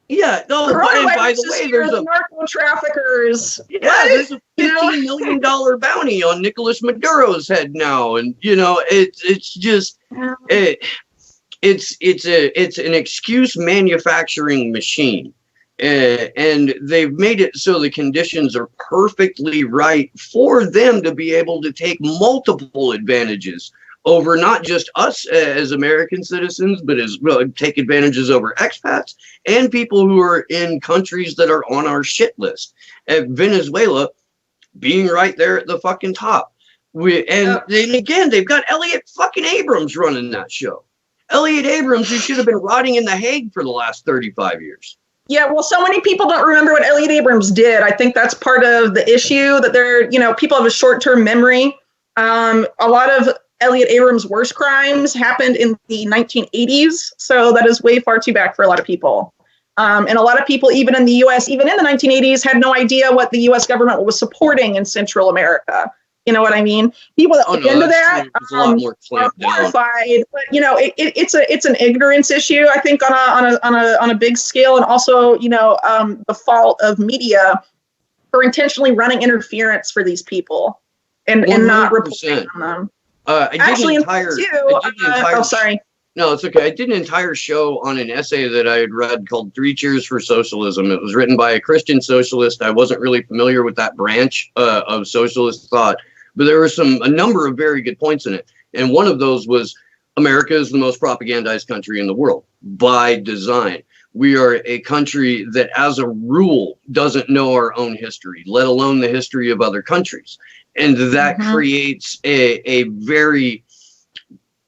Yeah. No. And by the way, there's the narco traffickers. Yeah, there's a $15 million bounty on Nicolas Maduro's head now, and it's just it's an excuse manufacturing machine. And they've made it so the conditions are perfectly right for them to be able to take multiple advantages over not just us as American citizens, but take advantages over expats and people who are in countries that are on our shit list. Venezuela being right there at the fucking top. Then again, they've got Elliot fucking Abrams running that show. Elliot Abrams, who should have been rotting in The Hague for the last 35 years. Yeah, well, so many people don't remember what Elliot Abrams did. I think that's part of the issue, that people have a short-term memory. A lot of Elliot Abrams' worst crimes happened in the 1980s, so that is way far too back for a lot of people. And a lot of people, even in the U.S., even in the 1980s, had no idea what the U.S. government was supporting in Central America. You know what I mean? People that look into that are horrified. But it's an ignorance issue, I think, on a big scale, and also the fault of media for intentionally running interference for these people and not reporting on them. Sorry. No, it's okay. I did an entire show on an essay that I had read called 3 Cheers for Socialism. It was written by a Christian socialist. I wasn't really familiar with that branch of socialist thought. But there were a number of very good points in it. And one of those was America is the most propagandized country in the world by design. We are a country that, as a rule, doesn't know our own history, let alone the history of other countries. And that creates a very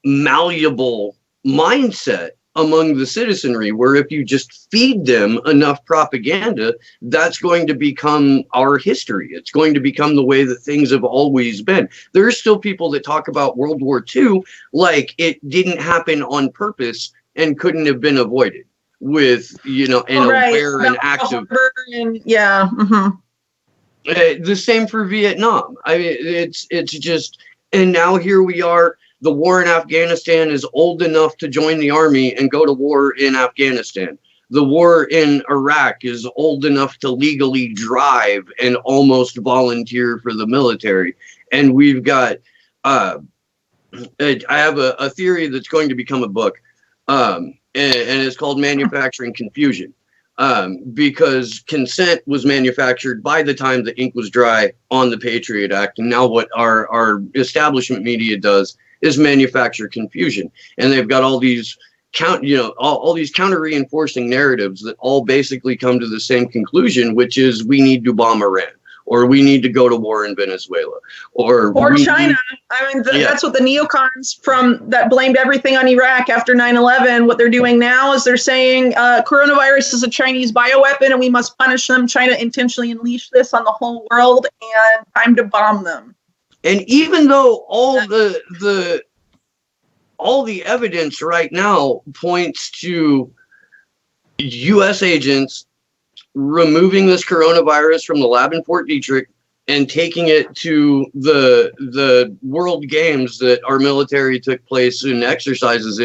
malleable mindset among the citizenry, where if you just feed them enough propaganda, that's going to become our history. It's going to become the way that things have always been. There are still people that talk about World War II like it didn't happen on purpose and couldn't have been avoided with, aware and active. Yeah. The same for Vietnam. I mean, it's just, and now here we are. The war in Afghanistan is old enough to join the army and go to war in Afghanistan. The war in Iraq is old enough to legally drive and almost volunteer for the military. And we've got, I have a theory that's going to become a book, and it's called Manufacturing Confusion, because consent was manufactured by the time the ink was dry on the Patriot Act. And now what our establishment media does is manufacture confusion, and they've got all these all these counter reinforcing narratives that all basically come to the same conclusion, which is we need to bomb Iran, or we need to go to war in Venezuela, or China. That's what the neocons that blamed everything on Iraq after 9/11. What they're doing now is they're saying coronavirus is a Chinese bioweapon and we must punish them. China intentionally unleashed this on the whole world, and time to bomb them. And even though all the all the evidence right now points to U.S. agents removing this coronavirus from the lab in Fort Detrick and taking it to the World Games that our military took place in exercises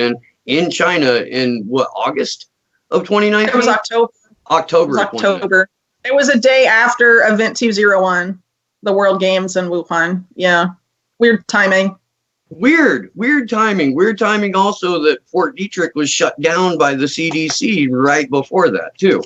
in China in August of 2019? It was October. October. It was October. It was a day after Event 201, the World Games in Wuhan. Yeah. Weird timing. Weird timing. Weird timing also that Fort Detrick was shut down by the CDC right before that, too.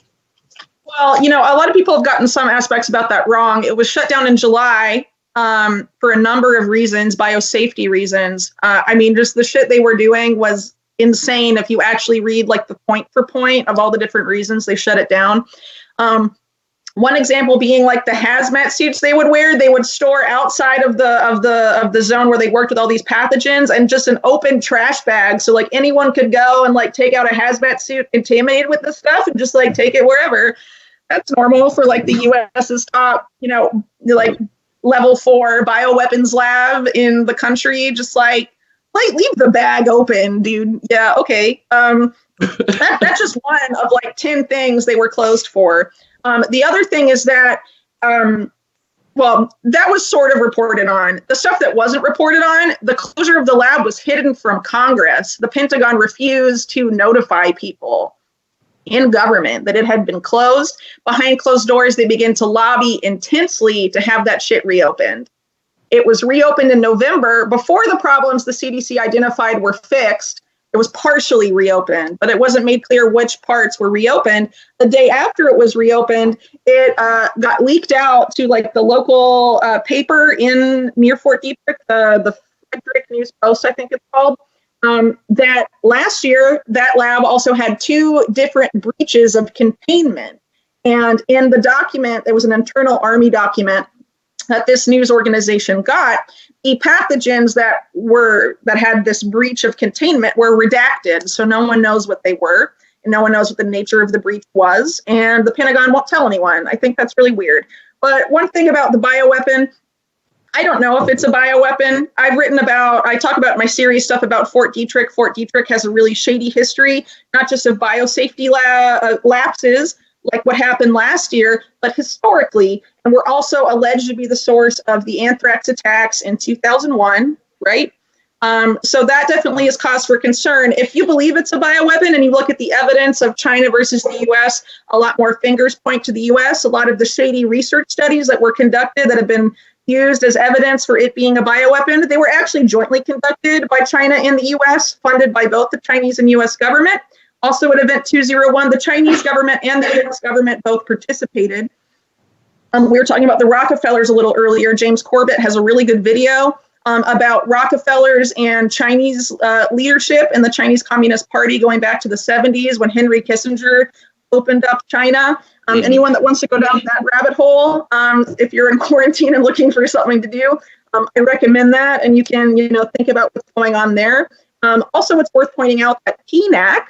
Well, a lot of people have gotten some aspects about that wrong. It was shut down in July for a number of reasons, biosafety reasons. Just the shit they were doing was insane. If you actually read like the point for point of all the different reasons they shut it down. One example being like the hazmat suits they would wear. They would store outside of the zone where they worked with all these pathogens, and just an open trash bag. So like anyone could go and like take out a hazmat suit contaminated with this stuff and just like take it wherever. That's normal for like the US's top, like level 4 bioweapons lab in the country. Just like leave the bag open, dude. Yeah, okay. That's just one of like 10 things they were closed for. The other thing is that, that was sort of reported on. The stuff that wasn't reported on, the closure of the lab was hidden from Congress. The Pentagon refused to notify people in government that it had been closed. Behind closed doors, they began to lobby intensely to have that shit reopened. It was reopened in November before the problems the CDC identified were fixed. It was partially reopened, but it wasn't made clear which parts were reopened. The day after it was reopened, it got leaked out to like the local paper near Fort Detrick, the Frederick News Post, I think it's called. That last year, that lab also had 2 different breaches of containment. And in the document, there was an internal Army document that this news organization got. The pathogens that had this breach of containment were redacted, so no one knows what they were, and no one knows what the nature of the breach was, and the Pentagon won't tell anyone. I think that's really weird. But one thing about the bioweapon, I don't know if it's a bioweapon. I talk about my series stuff about Fort Detrick. Fort Detrick has a really shady history, not just of biosafety lapses, like what happened last year, but historically. And we're also alleged to be the source of the Anthrax attacks in 2001, right? So that definitely is cause for concern. If you believe it's a bioweapon and you look at the evidence of China versus the US, a lot more fingers point to the US. A lot of the shady research studies that were conducted that have been used as evidence for it being a bioweapon, they were actually jointly conducted by China and the US, funded by both the Chinese and US government. Also at Event 201, the Chinese government and the US government both participated. We were talking about the Rockefellers a little earlier. James Corbett has a really good video about Rockefellers and Chinese leadership in the Chinese Communist Party going back to the 70s when Henry Kissinger opened up China. Anyone that wants to go down that rabbit hole, if you're in quarantine and looking for something to do, I recommend that. And you can, think about what's going on there. Also, it's worth pointing out that PNAC,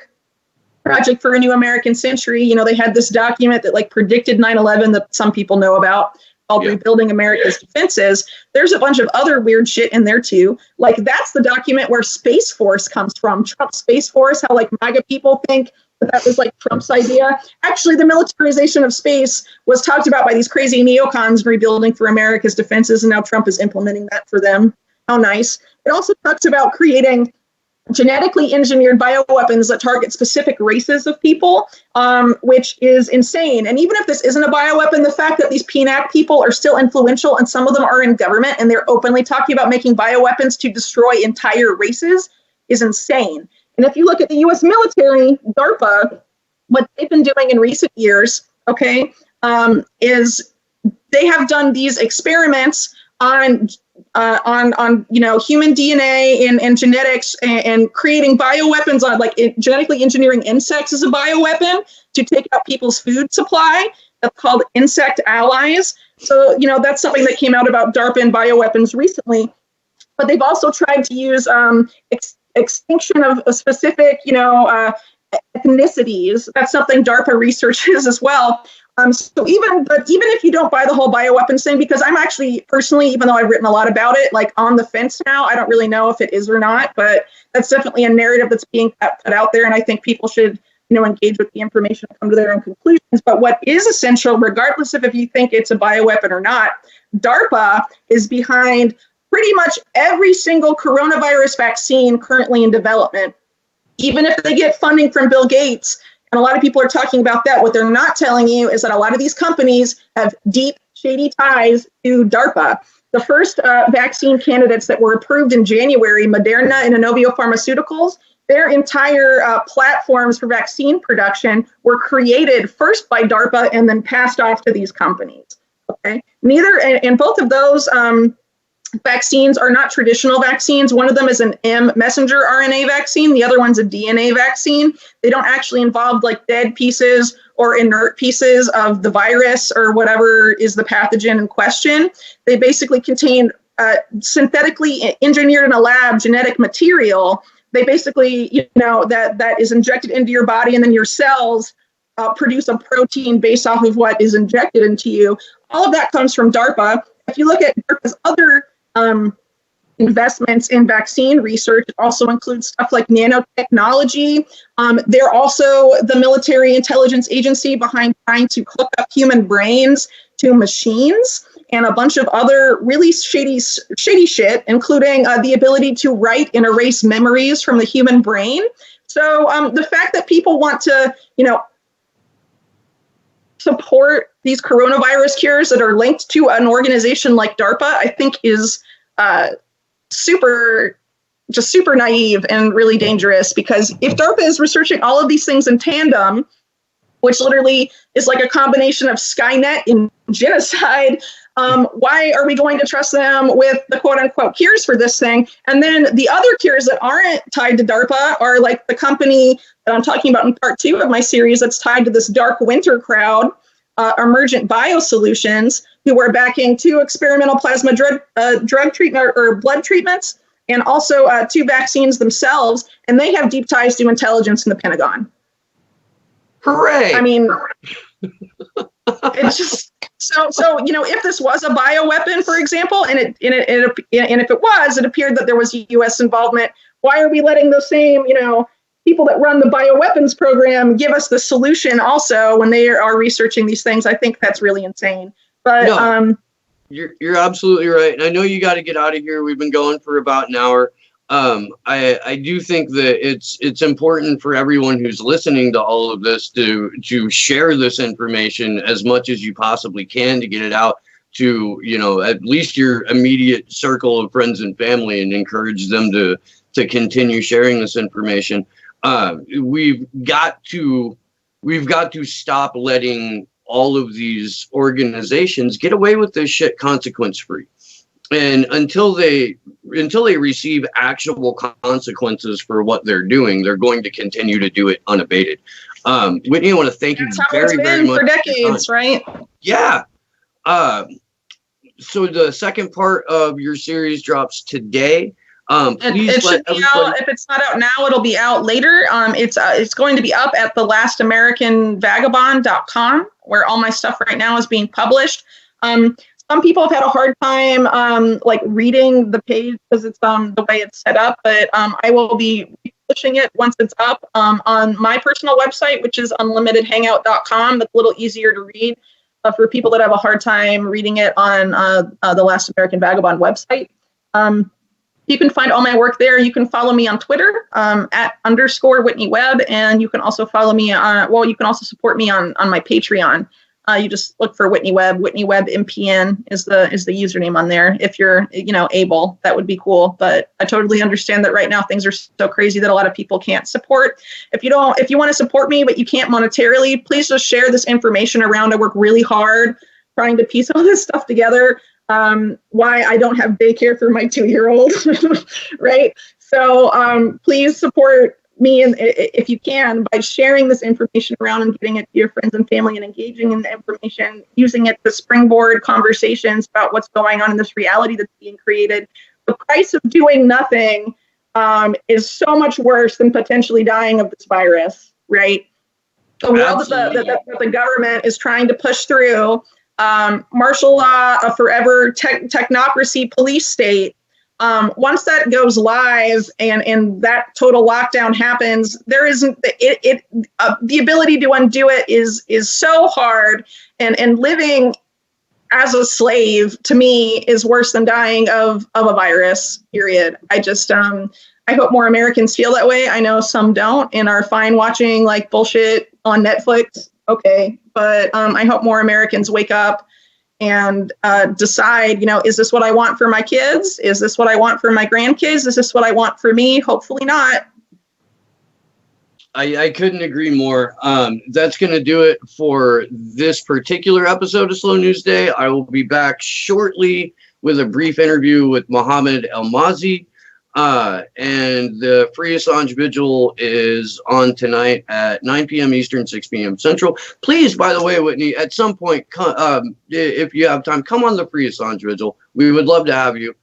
Project for a New American Century, they had this document that like predicted 9/11 that some people know about, called Rebuilding America's Defenses. There's a bunch of other weird shit in there too. Like that's the document where Space Force comes from. Trump's Space Force, how like MAGA people think that was like Trump's idea. Actually, the militarization of space was talked about by these crazy neocons rebuilding for America's defenses, and now Trump is implementing that for them. How nice. It also talks about creating genetically engineered bioweapons that target specific races of people, which is insane. And even if this isn't a bioweapon, the fact that these PNAC people are still influential and some of them are in government and they're openly talking about making bioweapons to destroy entire races is insane. And if you look at the US military, DARPA, what they've been doing in recent years, is they have done these experiments on human DNA and genetics and creating bioweapons on genetically engineering insects as a bioweapon to take out people's food supply. That's called Insect Allies. So, that's something that came out about DARPA and bioweapons recently. But they've also tried to use extinction of a specific, ethnicities. That's something DARPA researches as well. So even if you don't buy the whole bioweapons thing, because I'm actually personally, even though I've written a lot about it, like on the fence now, I don't really know if it is or not, but that's definitely a narrative that's being put out there. And I think people should, engage with the information and come to their own conclusions. But what is essential, regardless of if you think it's a bioweapon or not, DARPA is behind pretty much every single coronavirus vaccine currently in development. Even if they get funding from Bill Gates, and a lot of people are talking about that, what they're not telling you is that a lot of these companies have deep, shady ties to DARPA. The first vaccine candidates that were approved in January, Moderna and Inovio Pharmaceuticals, their entire platforms for vaccine production were created first by DARPA and then passed off to these companies. Okay, and both of those vaccines are not traditional vaccines. One of them is an M messenger RNA vaccine. The other one's a DNA vaccine. They don't actually involve like dead pieces or inert pieces of the virus or whatever is the pathogen in question. They basically contain synthetically engineered in a lab genetic material. They basically, that is injected into your body, and then your cells produce a protein based off of what is injected into you. All of that comes from DARPA. If you look at DARPA's other investments in vaccine research, also includes stuff like nanotechnology. They're also the military intelligence agency behind trying to hook up human brains to machines and a bunch of other really shady shit, including the ability to write and erase memories from the human brain. So the fact that people want to, support these coronavirus cures that are linked to an organization like DARPA, I think is super naive and really dangerous, because if DARPA is researching all of these things in tandem, which literally is like a combination of Skynet and genocide, why are we going to trust them with the quote unquote cures for this thing? And then the other cures that aren't tied to DARPA are like the company that I'm talking about in part 2 of my series that's tied to this Dark+Winter crowd, Emergent Bio Solutions, who are backing 2 experimental plasma drug treatment or blood treatments, and also 2 vaccines themselves. And they have deep ties to intelligence in the Pentagon. Hooray! I mean, it's just so if this was a bioweapon, for example, and if it was, it appeared that there was U.S. involvement. Why are we letting those same people that run the bioweapons program give us the solution also when they are researching these things? I think that's really insane. But no, you're absolutely right. And I know you got to get out of here. We've been going for about an hour. I do think that it's important for everyone who's listening to all of this to share this information as much as you possibly can, to get it out to, at least your immediate circle of friends and family, and encourage them to continue sharing this information. We've got to stop letting all of these organizations get away with this shit consequence free. And until they receive actionable consequences for what they're doing, they're going to continue to do it unabated. Whitney, I want to thank you very, very much. For decades, right? Yeah. So the second part of your series drops today. Please it should be out. If it's not out now, it'll be out later. It's going to be up at thelastamericanvagabond.com, where all my stuff right now is being published. Some people have had a hard time reading the page because it's the way it's set up, but I will be pushing it once it's up on my personal website, which is unlimitedhangout.com. That's a little easier to read for people that have a hard time reading it on the Last American Vagabond website. You can find all my work there. You can follow me on Twitter at _Whitney Webb, and you can also follow me on, you can also support me on my Patreon. You just look for Whitney Webb. Whitney Webb MPN is the username on there. If you're able, that would be cool. But I totally understand that right now things are so crazy that a lot of people can't support. If you want to support me but you can't monetarily, please just share this information around. I work really hard trying to piece all this stuff together. Why I don't have daycare for my 2-year-old, right? So please support me, and if you can, by sharing this information around and getting it to your friends and family, and engaging in the information, using it to springboard conversations about what's going on in this reality that's being created. The price of doing nothing is so much worse than potentially dying of this virus, right? the world that the government is trying to push through. Martial law, a forever technocracy police state. Once that goes live and that total lockdown happens, there isn't the ability to undo it is so hard, and living as a slave to me is worse than dying of a virus, period. I just I hope more Americans feel that way. I know some don't and are fine watching like bullshit on Netflix. Okay, but I hope more Americans wake up and decide, is this what I want for my kids? Is this what I want for my grandkids? Is this what I want for me? Hopefully not. I couldn't agree more. That's going to do it for this particular episode of Slow News Day. I will be back shortly with a brief interview with Mohammed El-Mazi. And the Free Assange Vigil is on tonight at 9 p.m. Eastern, 6 p.m. Central. Please, by the way, Whitney, at some point, if you have time, come on the Free Assange Vigil. We would love to have you.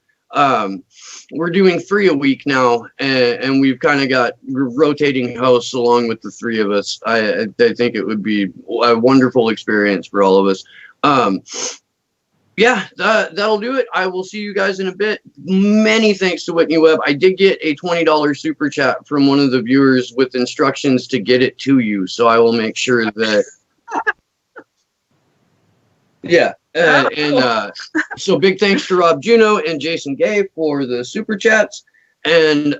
We're doing 3 a week now, and we've kind of got rotating hosts along with the 3 of us. I think it would be a wonderful experience for all of us. Yeah, that'll do it. I will see you guys in a bit. Many thanks to Whitney Webb. I did get a $20 super chat from one of the viewers with instructions to get it to you, so I will make sure that. Yeah, so big thanks to Rob Juno and Jason Gay for the super chats, and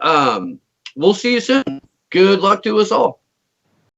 we'll see you soon. Good luck to us all.